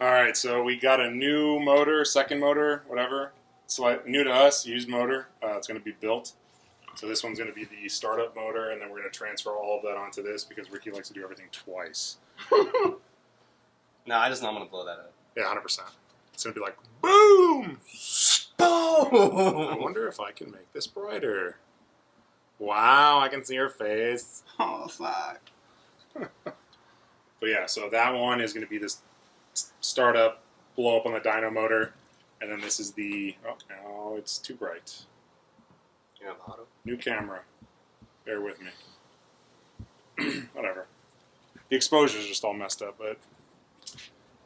Alright, so we got a new motor, second motor, whatever. It's like new to us, used motor. It's going to be built. So this one's going to be the startup motor, and then we're going to transfer all of that onto this because Ricky likes to do everything twice. No, I just know I'm going to blow that up. Yeah, 100%. It's going to be like, boom! Boom! I wonder if I can make this brighter. Wow, I can see her face. Oh, fuck. But yeah, so that one is going to be this startup, blow up on the dyno motor. And then this is the, oh, no, it's too bright. You have auto? New camera. Bear with me. Whatever. The exposure is just all messed up, but.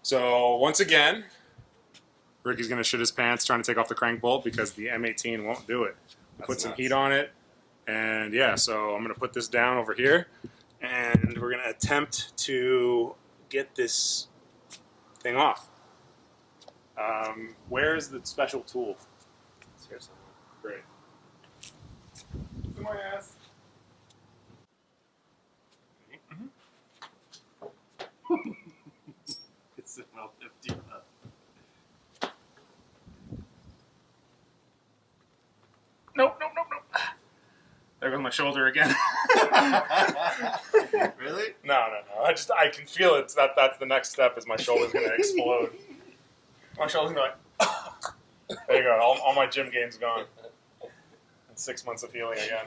So, once again, Ricky's going to shit his pants trying to take off the crank bolt because the M18 won't do it. Put some heat on it. And yeah, so I'm going to put this down over here. And we're going to attempt to get this thing off. Where is the special tool? It's here somewhere. Great. To my ass. It's about 50 up. Nope. There goes my shoulder again. Really? No. I can feel it. That's the next step. Is my shoulder's gonna explode. My shoulder's gonna be like. There you go. All my gym gains gone. And 6 months of healing again.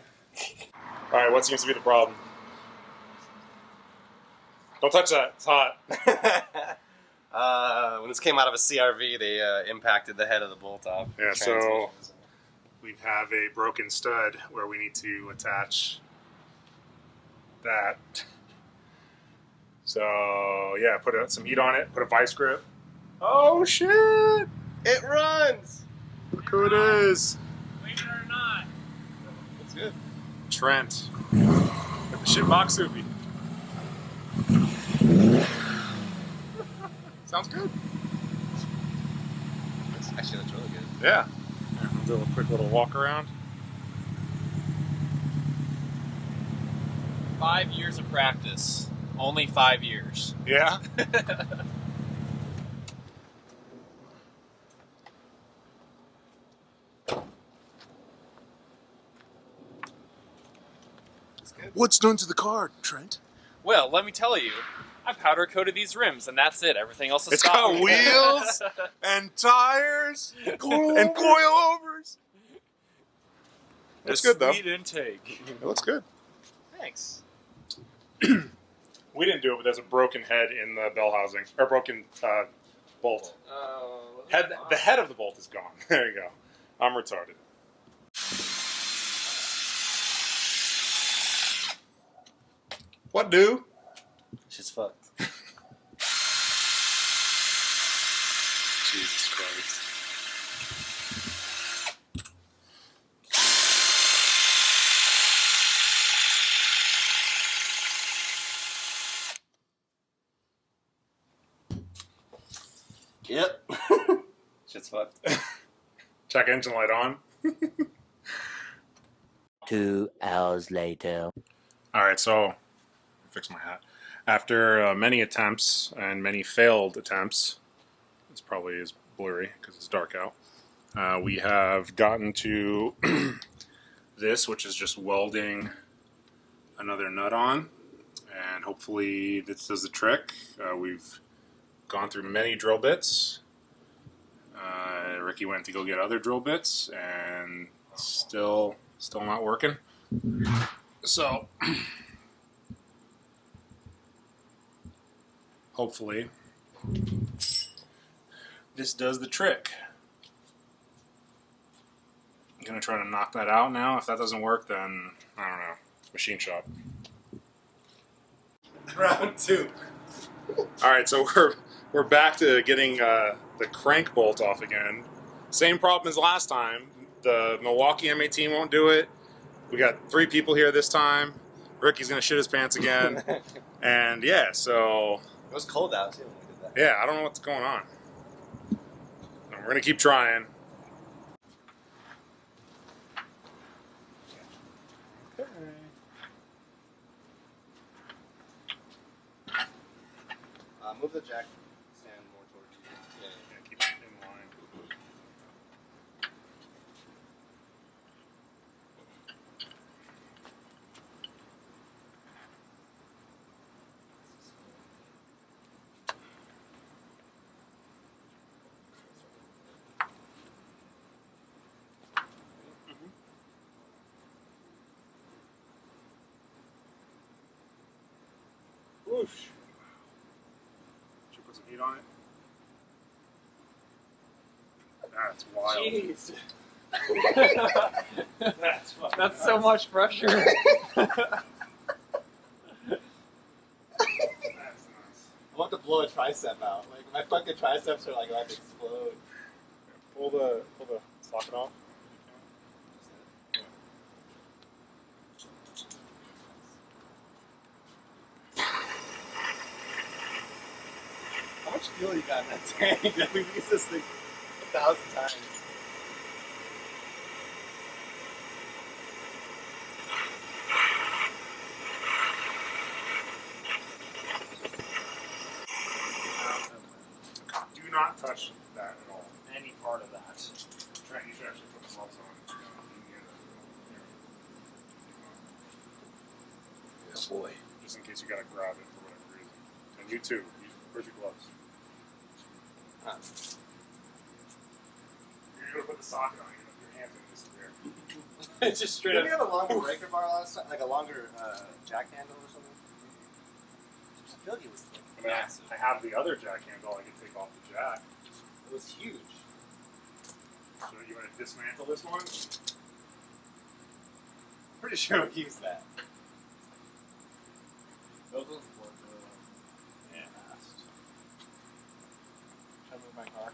All right. What seems to be the problem? Don't touch that. It's hot. When this came out of a CRV, they impacted the head of the bolt off. Yeah. So we have a broken stud where we need to attach that. So yeah, put some heat on it. Put a vice grip. Oh shit! It runs! Look who it is. Believe it or not. That's good. Trent. With the shitbox Soupy. Sounds good. Actually, that's really good. Yeah. We'll do a quick little walk around. 5 years of practice. Only 5 years. Yeah. What's done to the car, Trent? Well, let me tell you, I powder coated these rims, and that's it. Everything else is It's got stock. wheels and tires and coilovers. It's good though. Sweet intake. It looks good. Thanks. We didn't do it, but there's a broken head in the bell housing, or broken bolt. The head of the bolt is gone. There you go. I'm retarded. What do? Shit's fucked. Jesus Christ. Yep. Shit's fucked. Check engine light on. 2 hours later. All right, so fix my hat. After many attempts and many failed attempts, it's probably is blurry because it's dark out. We have gotten to this, which is just welding another nut on, and hopefully this does the trick. We've gone through many drill bits. Ricky went to go get other drill bits, and still not working. So hopefully this does the trick. I'm gonna try to knock that out now. If that doesn't work, then I don't know. Machine shop. Round 2. All right, so we're back to getting the crank bolt off again. Same problem as last time. The Milwaukee M18 won't do it. We got 3 people here this time. Ricky's gonna shit his pants again. And yeah, so It was cold out too when we did that. yeah, I don't know what's going on. We're gonna keep trying. Move the jack stand more towards you. Yeah. Yeah, keep it in line. Whoosh. Should we put some heat on it? That's wild. Jeez. That's fucking That's nuts. so much pressure. That's nuts. I want to blow a tricep out. Like my fucking triceps are like about to explode. Pull the socket off. How much fuel you got in that tank? We've used this thing 1,000 times. Do not touch that at all. Any part of that. Trent, you should actually put the gloves on. Yeah, boy. Just in case you gotta grab it for whatever reason. And you too. Where's your gloves? You're gonna put the socket on. Your hand's gonna disappear. It's just straight Did we up. have a longer breaker bar last time? Like a longer jack handle or something? I feel like it was like, I mean, massive. I have the other jack handle. I can take off the jack. It was huge. So you want to dismantle this one? Pretty sure we used that. Those ones work really well. Yeah. Fast. Should I move my car?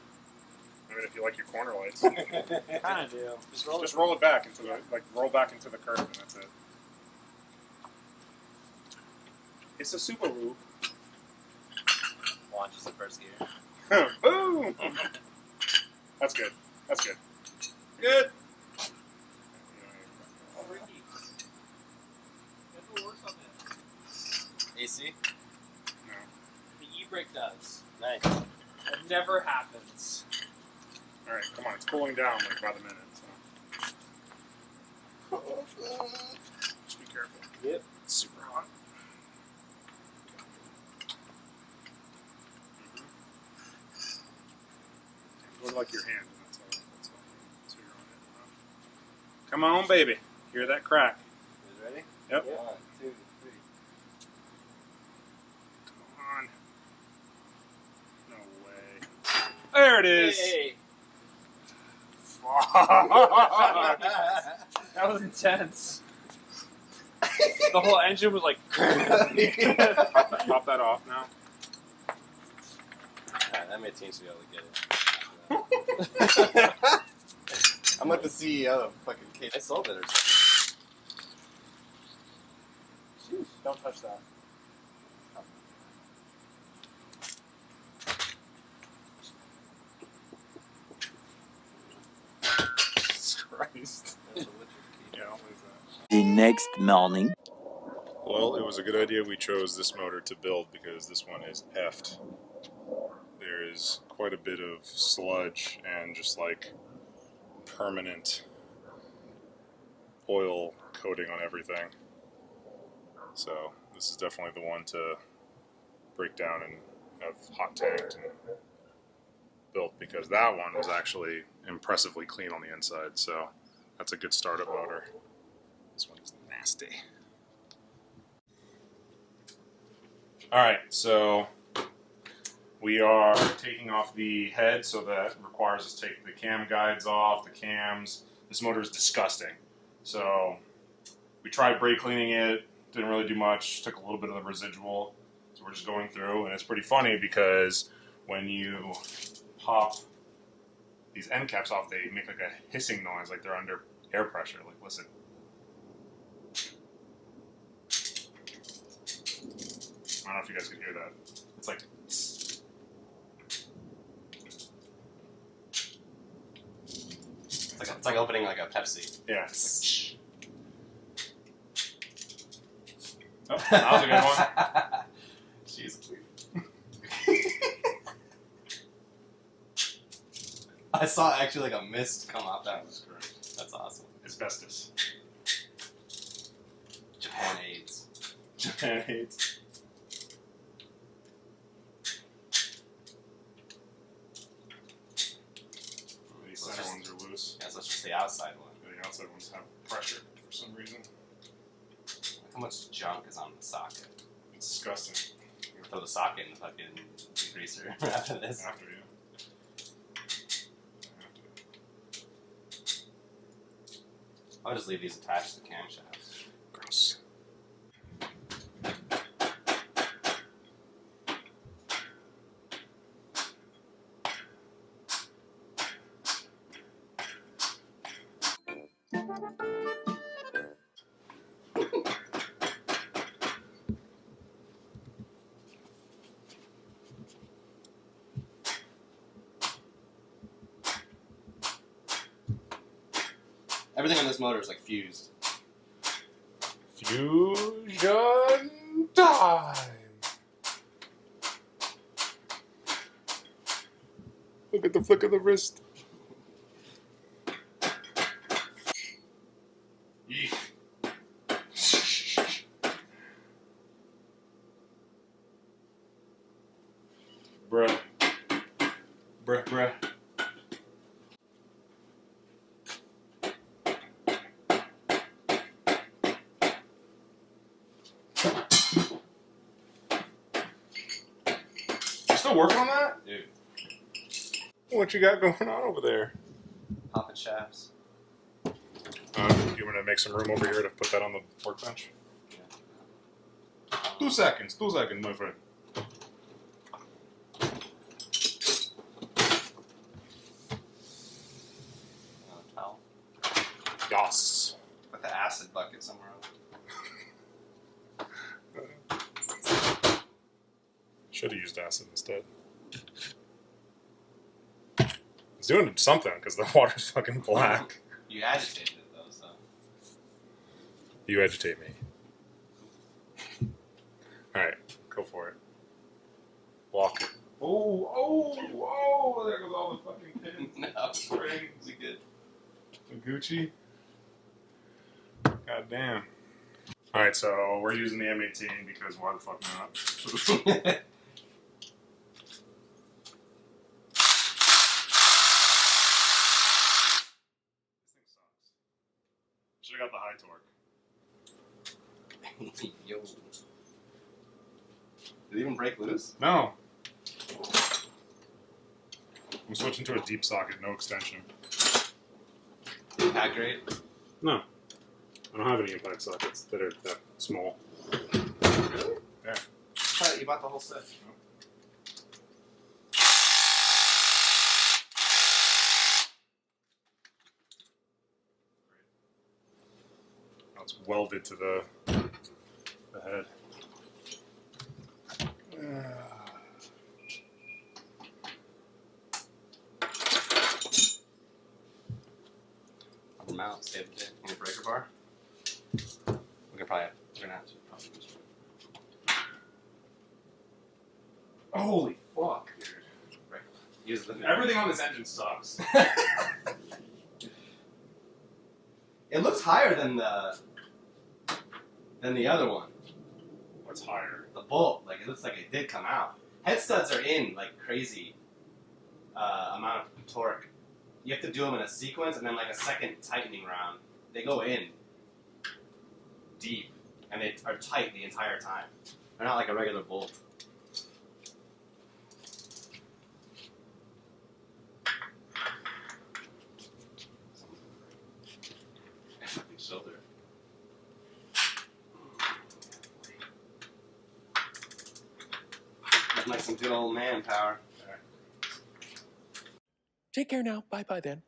I mean, if you like your corner lights, Kind of do. Just roll just it. roll it back into the curve, and that's it. It's a Subaru. Launches the first gear. Boom! That's good. That's good. Good. Oh, Ricky. Guess what works on this? AC? No. The e-brake does. Nice. It never happens. All right, come on. It's cooling down like by the minute. So. Just be careful. Yep. It's super hot. Look like your hand. That's all. So you're on it. Come on, baby. Hear that crack? You guys ready? Yep. 1, 2, 3. Come on. No way. There it is. Hey, Fuck. that was intense. The whole engine was like. Pop that off now. Alright, that made seems to be able to get it. I'm like the CEO of fucking K. I sold it or something. Don't touch that. Jesus Christ. That's a legit key. Yeah, I'll leave that. The next morning. Well, it was a good idea we chose this motor to build because this one is effed. There is quite a bit of sludge and just like permanent oil coating on everything. So this is definitely the one to break down and have hot tanked and built because that one was actually impressively clean on the inside. So that's a good startup motor. This one is nasty. Alright, so we are taking off the head, so that requires us to take the cam guides off, the cams. This motor is disgusting. So we tried brake cleaning it, didn't really do much, took a little bit of the residual. So we're just going through, and it's pretty funny because when you pop these end caps off, they make like a hissing noise, like they're under air pressure. Like, listen. I don't know if you guys could hear that. It's like. Tss. It's like opening like a Pepsi. Yeah. It's like, oh, that was a good one. Jeez. I saw actually like a mist come off that. That's correct. That's awesome. Asbestos. Japan AIDS. Japan hates. These center ones are loose. Yeah, so it's just the outside one. The outside ones have pressure for some reason. How much junk is on the socket? It's disgusting. Throw the socket in the fucking degreaser after this. After you. I'll just leave these attached to the camshafts. Gross. Everything on this motor is like fused. Fusion time! Look at the flick of the wrist. Yeesh. Bruh. Bruh. You still working on that? Dude, What you got going on over there? popping shafts. You want to make some room over here to put that on the workbench? Yeah. 2 seconds, 2 seconds, my friend. Towel. Yes. Put the acid bucket somewhere else. Should have used acid instead. It's doing something because the water's fucking black. You agitated it though, so. You agitate me. Alright, go for it. Walk it. Oh, there goes all the fucking pins. No, springs, we good. The Gucci. God damn. Alright, so we're using the M18 because why the fuck not? Should have got the high torque. Yo. Did it even break loose? No. I'm switching to a deep socket, no extension. Impact grade? No. I don't have any impact sockets that are that small. Really? Yeah. I thought you bought the whole set. Now it's welded to the head. Rubber mount, save the day. Need a breaker bar? We're gonna have to probably use one. Holy fuck, dude. Breaker bar. Use the Everything on this engine sucks. It looks higher than the other one. What's higher? The bolt, like it looks like it did come out. Head studs are in like crazy amount of torque. You have to do them in a sequence, and then like a second tightening round. They go in deep, and they are tight the entire time. They're not like a regular bolt. Fucking shoulder. Looking like some good old manpower. Take care now. Bye bye then.